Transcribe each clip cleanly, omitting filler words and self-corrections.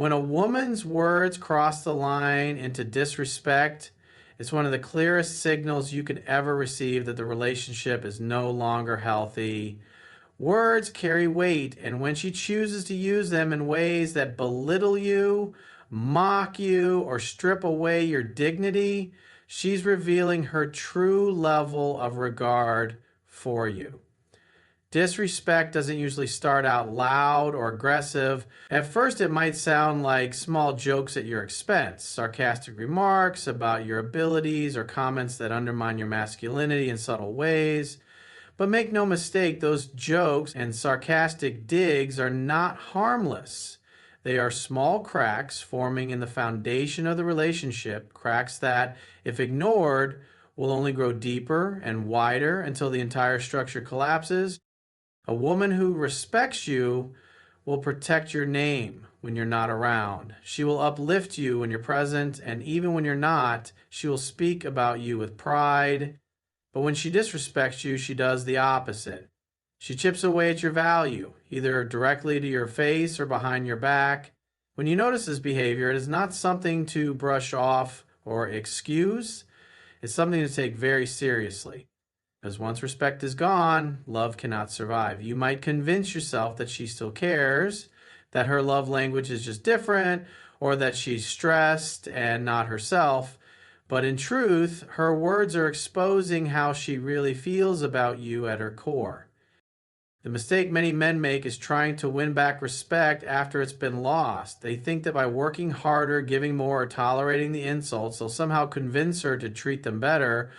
When a woman's words cross the line into disrespect, it's one of the clearest signals you could ever receive that the relationship is no longer healthy. Words carry weight, and when she chooses to use them in ways that belittle you, mock you, or strip away your dignity, she's revealing her true level of regard for you. Disrespect doesn't usually start out loud or aggressive. At first, it might sound like small jokes at your expense, sarcastic remarks about your abilities, or comments that undermine your masculinity in subtle ways. But make no mistake, those jokes and sarcastic digs are not harmless. They are small cracks forming in the foundation of the relationship, cracks that, if ignored, will only grow deeper and wider until the entire structure collapses. A woman who respects you will protect your name when you're not around. She will uplift you when you're present, and even when you're not, she will speak about you with pride. But when she disrespects you, she does the opposite. She chips away at your value, either directly to your face or behind your back. When you notice this behavior, it is not something to brush off or excuse. It's something to take very seriously. Because once respect is gone, love cannot survive. You might convince yourself that she still cares, that her love language is just different, or that she's stressed and not herself. But in truth, her words are exposing how she really feels about you at her core. The mistake many men make is trying to win back respect after it's been lost. They think that by working harder, giving more, or tolerating the insults, they'll somehow convince her to treat them better.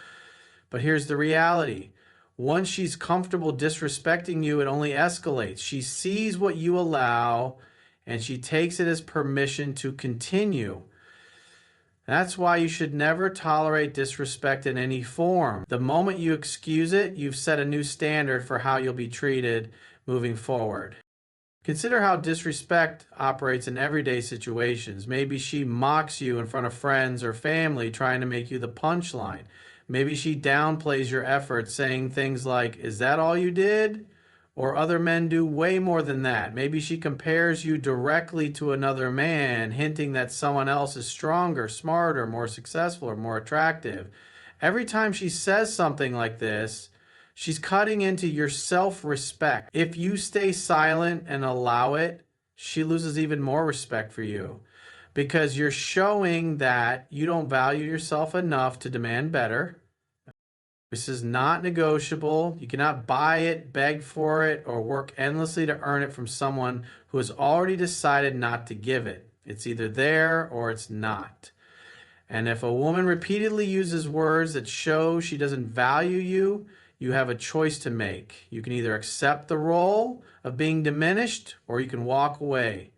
But here's the reality. Once she's comfortable disrespecting you, it only escalates. She sees what you allow, and she takes it as permission to continue. That's why you should never tolerate disrespect in any form. The moment you excuse it, you've set a new standard for how you'll be treated moving forward. Consider how disrespect operates in everyday situations. Maybe she mocks you in front of friends or family, trying to make you the punchline. Maybe she downplays your efforts, saying things like, "Is that all you did?" Or "Other men do way more than that." Maybe she compares you directly to another man, hinting that someone else is stronger, smarter, more successful, or more attractive. Every time she says something like this, she's cutting into your self-respect. If you stay silent and allow it, she loses even more respect for you, because you're showing that you don't value yourself enough to demand better. This is not negotiable. You cannot buy it, beg for it, or work endlessly to earn it from someone who has already decided not to give it. It's either there or it's not. And if a woman repeatedly uses words that show she doesn't value you, you have a choice to make. You can either accept the role of being diminished, or you can walk away.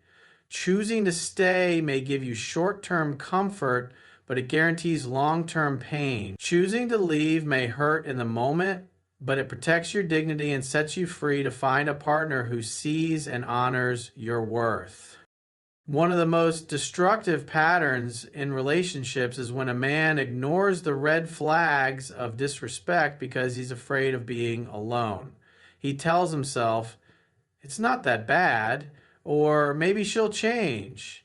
Choosing to stay may give you short-term comfort, but it guarantees long-term pain. Choosing to leave may hurt in the moment, but it protects your dignity and sets you free to find a partner who sees and honors your worth. One of the most destructive patterns in relationships is when a man ignores the red flags of disrespect because he's afraid of being alone. He tells himself, "It's not that bad," or "maybe she'll change."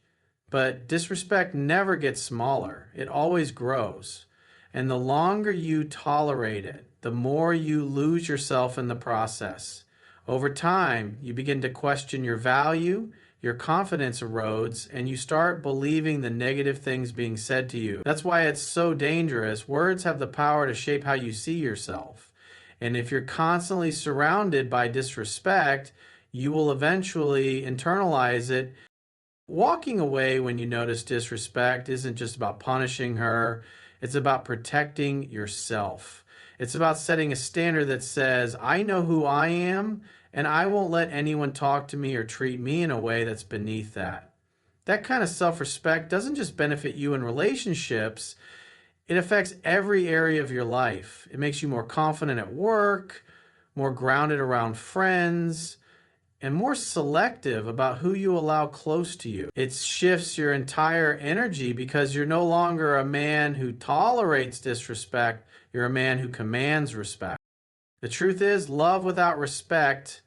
But disrespect never gets smaller. It always grows. And the longer you tolerate it, the more you lose yourself in the process. Over time, you begin to question your value, your confidence erodes, and you start believing the negative things being said to you. That's why it's so dangerous. Words have the power to shape how you see yourself. And if you're constantly surrounded by disrespect, you will eventually internalize it. Walking away when you notice disrespect isn't just about punishing her. It's about protecting yourself. It's about setting a standard that says, "I know who I am, and I won't let anyone talk to me or treat me in a way that's beneath that." That kind of self-respect doesn't just benefit you in relationships, it affects every area of your life. It makes you more confident at work, more grounded around friends, and more selective about who you allow close to you. It shifts your entire energy because you're no longer a man who tolerates disrespect, you're a man who commands respect. The truth is, love without respect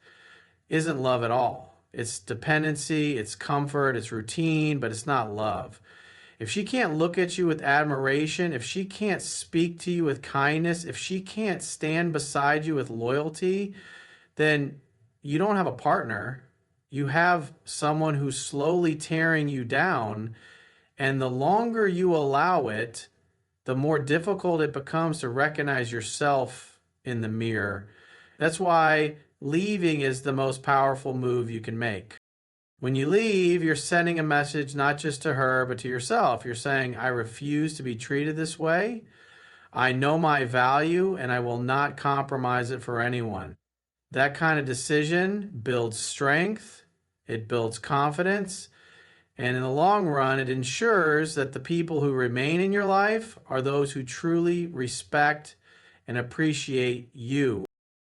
isn't love at all. It's dependency, it's comfort, it's routine, but it's not love. If she can't look at you with admiration, if she can't speak to you with kindness, if she can't stand beside you with loyalty, then you don't have a partner. You have someone who's slowly tearing you down. And the longer you allow it, the more difficult it becomes to recognize yourself in the mirror. That's why leaving is the most powerful move you can make. When you leave, you're sending a message not just to her, but to yourself. You're saying, I refuse to be treated this way. I know my value and I will not compromise it for anyone. That kind of decision builds strength, it builds confidence, and in the long run, it ensures that the people who remain in your life are those who truly respect and appreciate you.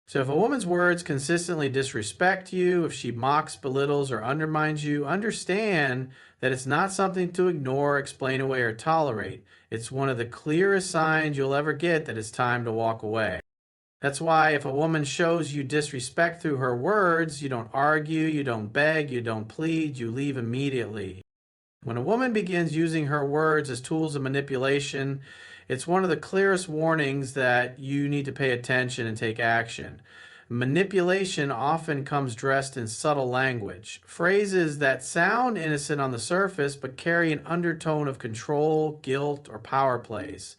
So if a woman's words consistently disrespect you, if she mocks, belittles, or undermines you, understand that it's not something to ignore, explain away, or tolerate. It's one of the clearest signs you'll ever get that it's time to walk away. That's why if a woman shows you disrespect through her words, you don't argue, you don't beg, you don't plead, you leave immediately. When a woman begins using her words as tools of manipulation, it's one of the clearest warnings that you need to pay attention and take action. Manipulation often comes dressed in subtle language, phrases that sound innocent on the surface but carry an undertone of control, guilt, or power plays.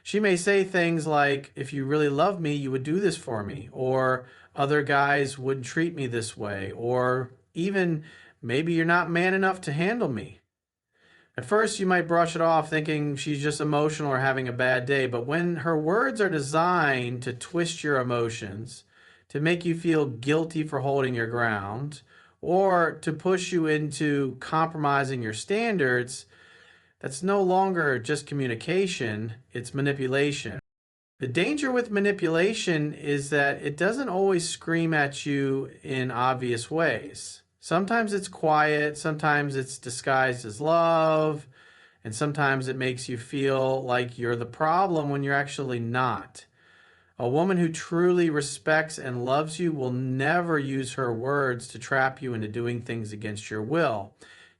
She may say things like, if you really love me, you would do this for me, or other guys wouldn't treat me this way, or even maybe you're not man enough to handle me. At first, you might brush it off thinking she's just emotional or having a bad day, but when her words are designed to twist your emotions, to make you feel guilty for holding your ground, or to push you into compromising your standards, that's no longer just communication, it's manipulation. The danger with manipulation is that it doesn't always scream at you in obvious ways. Sometimes it's quiet, sometimes it's disguised as love, and sometimes it makes you feel like you're the problem when you're actually not. A woman who truly respects and loves you will never use her words to trap you into doing things against your will.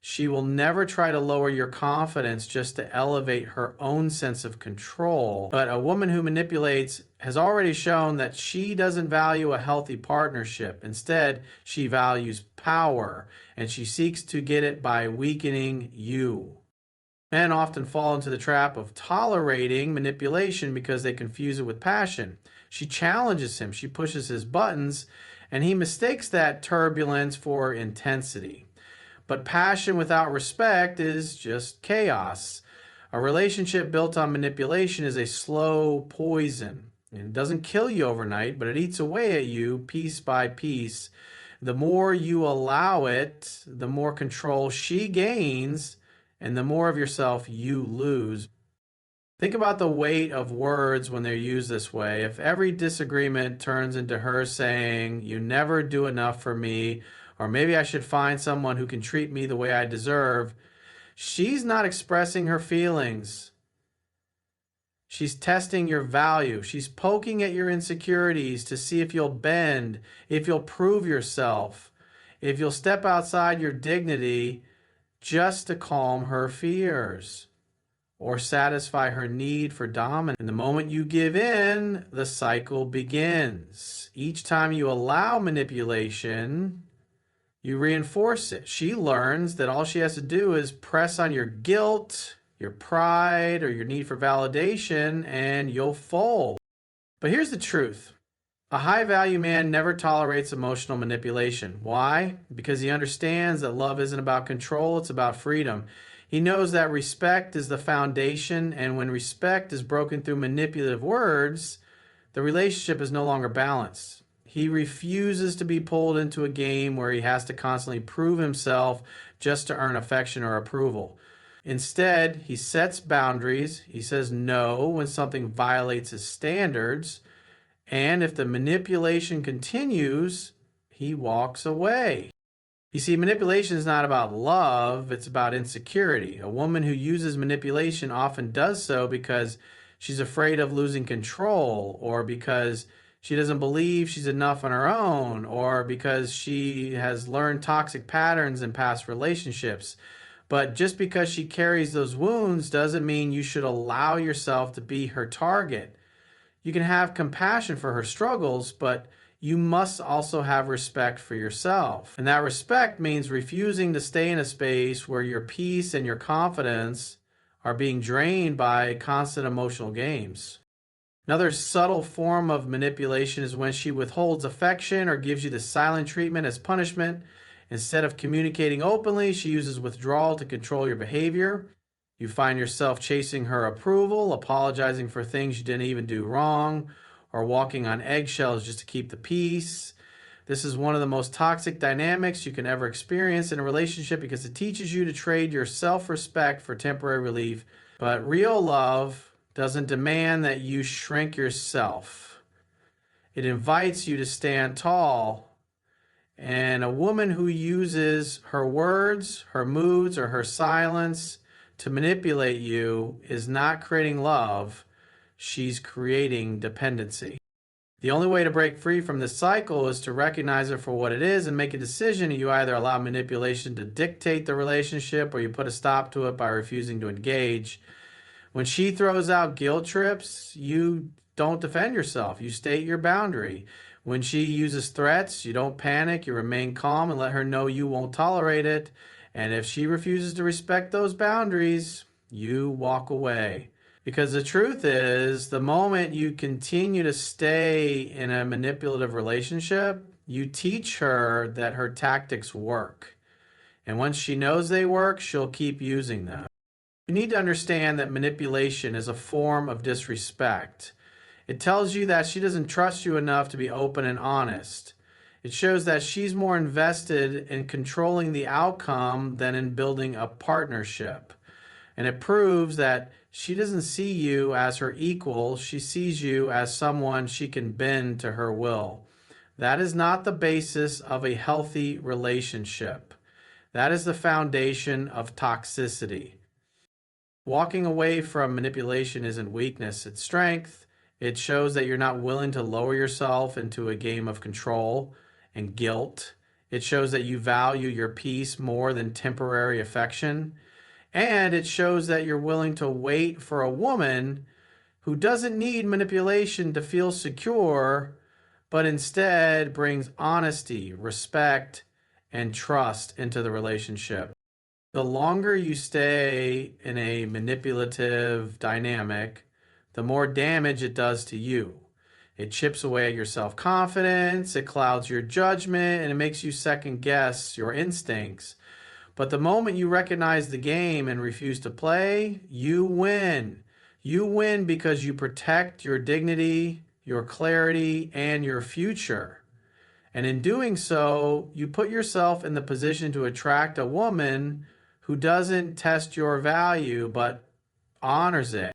She will never try to lower your confidence just to elevate her own sense of control. But a woman who manipulates has already shown that she doesn't value a healthy partnership. Instead, she values power, and she seeks to get it by weakening you. Men often fall into the trap of tolerating manipulation because they confuse it with passion. She challenges him, she pushes his buttons, and he mistakes that turbulence for intensity. But passion without respect is just chaos. A relationship built on manipulation is a slow poison. It doesn't kill you overnight, but it eats away at you piece by piece. The more you allow it, the more control she gains, and the more of yourself you lose. Think about the weight of words when they're used this way. If every disagreement turns into her saying, you never do enough for me, or maybe I should find someone who can treat me the way I deserve, she's not expressing her feelings. She's testing your value. She's poking at your insecurities to see if you'll bend, if you'll prove yourself, if you'll step outside your dignity just to calm her fears or satisfy her need for dominance. And the moment you give in, the cycle begins. Each time you allow manipulation, you reinforce it. She learns that all she has to do is press on your guilt, your pride, or your need for validation, and you'll fold. But here's the truth. A high-value man never tolerates emotional manipulation. Why? Because he understands that love isn't about control, it's about freedom. He knows that respect is the foundation, and when respect is broken through manipulative words, the relationship is no longer balanced. He refuses to be pulled into a game where he has to constantly prove himself just to earn affection or approval. Instead, he sets boundaries. He says no when something violates his standards. And if the manipulation continues, he walks away. You see, manipulation is not about love, it's about insecurity. A woman who uses manipulation often does so because she's afraid of losing control or because she doesn't believe she's enough on her own, or because she has learned toxic patterns in past relationships. But just because she carries those wounds doesn't mean you should allow yourself to be her target. You can have compassion for her struggles, but you must also have respect for yourself. And that respect means refusing to stay in a space where your peace and your confidence are being drained by constant emotional games. Another subtle form of manipulation is when she withholds affection or gives you the silent treatment as punishment. Instead of communicating openly, she uses withdrawal to control your behavior. You find yourself chasing her approval, apologizing for things you didn't even do wrong, or walking on eggshells just to keep the peace. This is one of the most toxic dynamics you can ever experience in a relationship because it teaches you to trade your self-respect for temporary relief. But real love doesn't demand that you shrink yourself. It invites you to stand tall. And a woman who uses her words, her moods, or her silence to manipulate you is not creating love. She's creating dependency. The only way to break free from this cycle is to recognize it for what it is and make a decision. You either allow manipulation to dictate the relationship or you put a stop to it by refusing to engage. When she throws out guilt trips, you don't defend yourself. You state your boundary. When she uses threats, you don't panic. You remain calm and let her know you won't tolerate it. And if she refuses to respect those boundaries, you walk away. Because the truth is, the moment you continue to stay in a manipulative relationship, you teach her that her tactics work. And once she knows they work, she'll keep using them. You need to understand that manipulation is a form of disrespect. It tells you that she doesn't trust you enough to be open and honest. It shows that she's more invested in controlling the outcome than in building a partnership. And it proves that she doesn't see you as her equal. She sees you as someone she can bend to her will. That is not the basis of a healthy relationship. That is the foundation of toxicity. Walking away from manipulation isn't weakness, it's strength. It shows that you're not willing to lower yourself into a game of control and guilt. It shows that you value your peace more than temporary affection. And it shows that you're willing to wait for a woman who doesn't need manipulation to feel secure, but instead brings honesty, respect, and trust into the relationship. The longer you stay in a manipulative dynamic, the more damage it does to you. It chips away at your self-confidence, it clouds your judgment, and it makes you second guess your instincts. But the moment you recognize the game and refuse to play, you win. You win because you protect your dignity, your clarity, and your future. And in doing so, you put yourself in the position to attract a woman who doesn't test your value but honors it.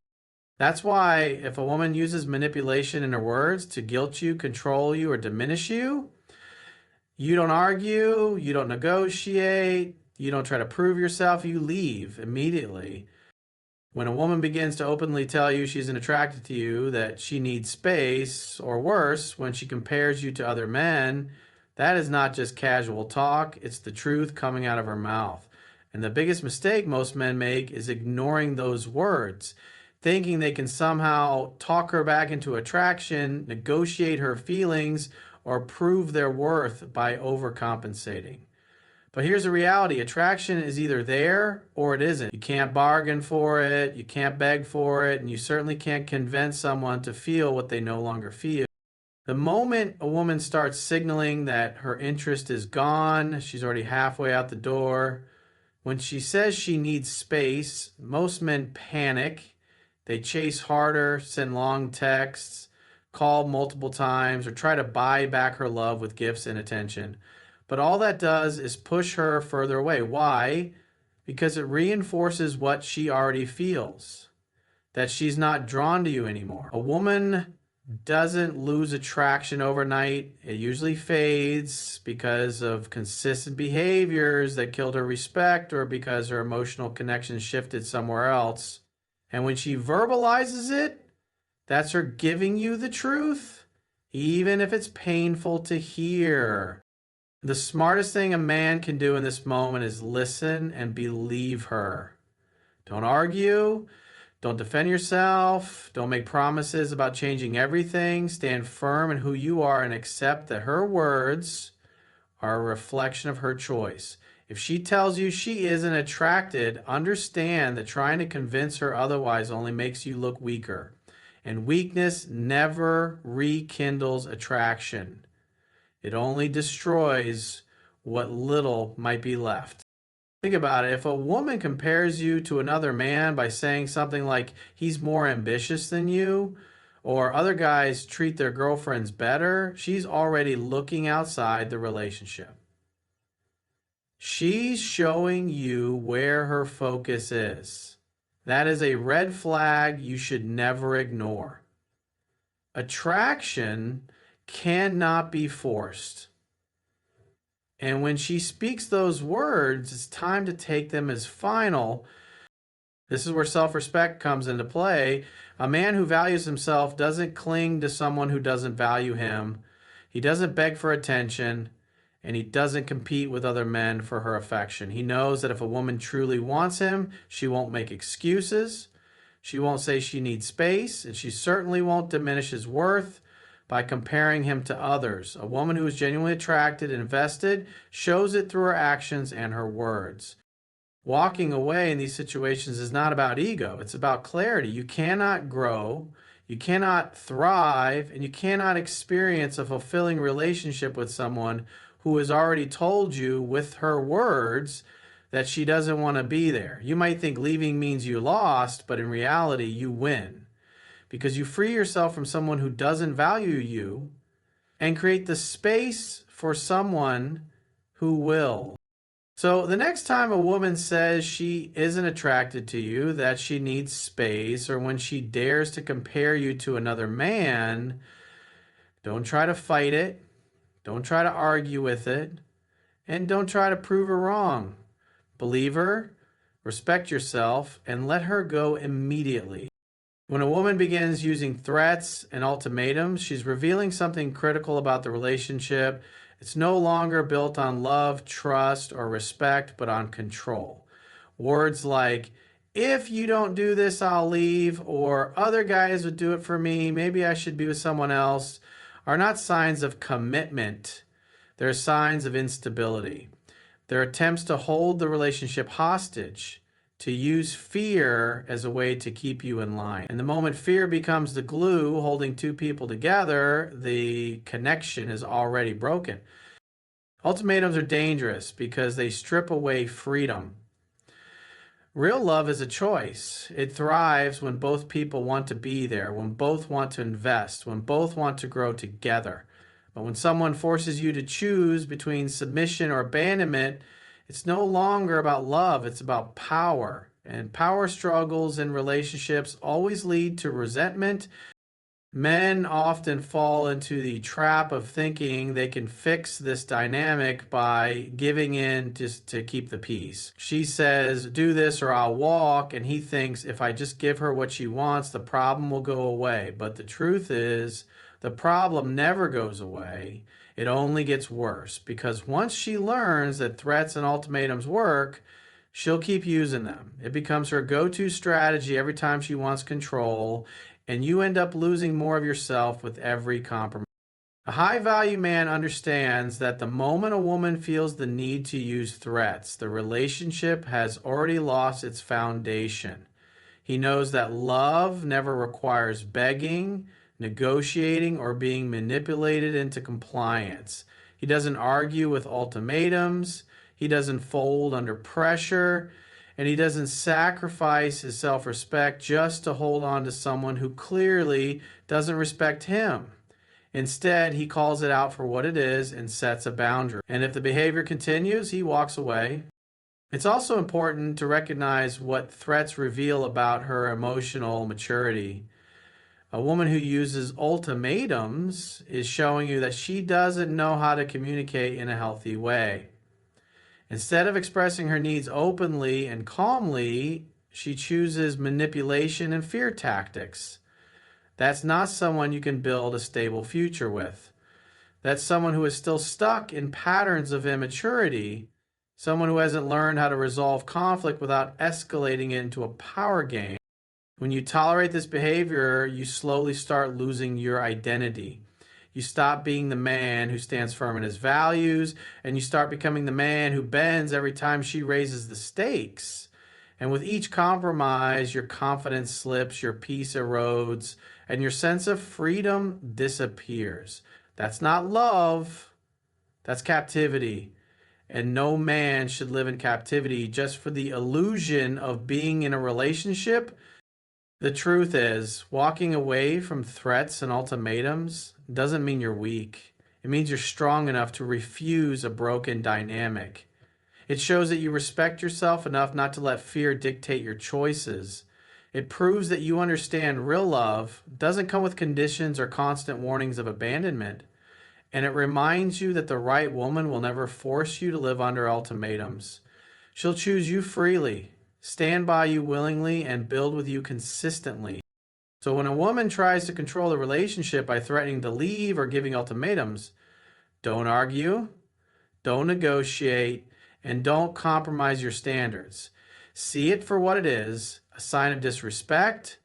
That's why if a woman uses manipulation in her words to guilt you, control you, or diminish you, you don't argue, you don't negotiate, you don't try to prove yourself, you leave immediately. When a woman begins to openly tell you she's attracted to you, that she needs space, or worse, when she compares you to other men, that is not just casual talk, it's the truth coming out of her mouth. And the biggest mistake most men make is ignoring those words, thinking they can somehow talk her back into attraction, negotiate her feelings, or prove their worth by overcompensating. But here's the reality. Attraction is either there or it isn't. You can't bargain for it, you can't beg for it, and you certainly can't convince someone to feel what they no longer feel. The moment a woman starts signaling that her interest is gone, she's already halfway out the door. When she says she needs space, most men panic. They chase harder, send long texts, call multiple times, or try to buy back her love with gifts and attention. But all that does is push her further away. Why? Because it reinforces what she already feels, that she's not drawn to you anymore. A woman doesn't lose attraction overnight. It usually fades because of consistent behaviors that killed her respect or because her emotional connection shifted somewhere else. And when she verbalizes it, that's her giving you the truth. even if it's painful to hear. The smartest thing a man can do in this moment is listen and believe her. Don't argue. Don't defend yourself. Don't make promises about changing everything. Stand firm in who you are and accept that her words are a reflection of her choice. If she tells you she isn't attracted, understand that trying to convince her otherwise only makes you look weaker. And weakness never rekindles attraction. It only destroys what little might be left. Think about it. If a woman compares you to another man by saying something like he's more ambitious than you, or other guys treat their girlfriends better, she's already looking outside the relationship. She's showing you where her focus is. That is a red flag you should never ignore. Attraction cannot be forced. And when she speaks those words, it's time to take them as final. This is where self-respect comes into play. A man who values himself doesn't cling to someone who doesn't value him. He doesn't beg for attention, and he doesn't compete with other men for her affection. He knows that if a woman truly wants him, she won't make excuses. She won't say she needs space, and she certainly won't diminish his worth by comparing him to others. A woman who is genuinely attracted and invested shows it through her actions and her words. Walking away in these situations is not about ego. It's about clarity. You cannot grow, you cannot thrive, and you cannot experience a fulfilling relationship with someone who has already told you with her words that she doesn't want to be there. You might think leaving means you lost, but in reality, you win, because you free yourself from someone who doesn't value you and create the space for someone who will. So the next time a woman says she isn't attracted to you, that she needs space, or when she dares to compare you to another man, don't try to fight it, don't try to argue with it, and don't try to prove her wrong. Believe her, respect yourself, and let her go immediately. When a woman begins using threats and ultimatums, she's revealing something critical about the relationship. It's no longer built on love, trust, or respect, but on control. Words like, if you don't do this, I'll leave, or other guys would do it for me, maybe I should be with someone else, are not signs of commitment. They're signs of instability. They're attempts to hold the relationship hostage, to use fear as a way to keep you in line. And the moment fear becomes the glue holding two people together, the connection is already broken. Ultimatums are dangerous because they strip away freedom. Real love is a choice. It thrives when both people want to be there, when both want to invest, when both want to grow together. But when someone forces you to choose between submission or abandonment, it's no longer about love, it's about power. And power struggles in relationships always lead to resentment. Men often fall into the trap of thinking they can fix this dynamic by giving in just to keep the peace. She says, do this or I'll walk, and he thinks if I just give her what she wants, the problem will go away. But the truth is, the problem never goes away. It only gets worse, because once she learns that threats and ultimatums work, she'll keep using them. It becomes her go-to strategy every time she wants control, and you end up losing more of yourself with every compromise. A high-value man understands that the moment a woman feels the need to use threats, the relationship has already lost its foundation. He knows that love never requires begging, negotiating, or being manipulated into compliance. He doesn't argue with ultimatums. He doesn't fold under pressure. And he doesn't sacrifice his self-respect just to hold on to someone who clearly doesn't respect him. Instead, he calls it out for what it is and sets a boundary. And if the behavior continues, he walks away. It's also important to recognize what threats reveal about her emotional maturity. A woman who uses ultimatums is showing you that she doesn't know how to communicate in a healthy way. Instead of expressing her needs openly and calmly, she chooses manipulation and fear tactics. That's not someone you can build a stable future with. That's someone who is still stuck in patterns of immaturity, someone who hasn't learned how to resolve conflict without escalating it into a power game. When you tolerate this behavior, you slowly start losing your identity. You stop being the man who stands firm in his values, and you start becoming the man who bends every time she raises the stakes. And with each compromise, your confidence slips, your peace erodes, and your sense of freedom disappears. That's not love, that's captivity. And no man should live in captivity just for the illusion of being in a relationship. The truth is, walking away from threats and ultimatums doesn't mean you're weak. It means you're strong enough to refuse a broken dynamic. It shows that you respect yourself enough not to let fear dictate your choices. It proves that you understand real love doesn't come with conditions or constant warnings of abandonment. And it reminds you that the right woman will never force you to live under ultimatums. She'll choose you freely, stand by you willingly, and build with you consistently. So when a woman tries to control the relationship by threatening to leave or giving ultimatums, don't argue, don't negotiate, and don't compromise your standards. See it for what it is, a sign of disrespect,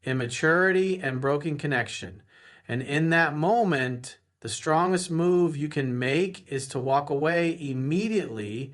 immaturity, and broken connection. And in that moment, the strongest move you can make is to walk away immediately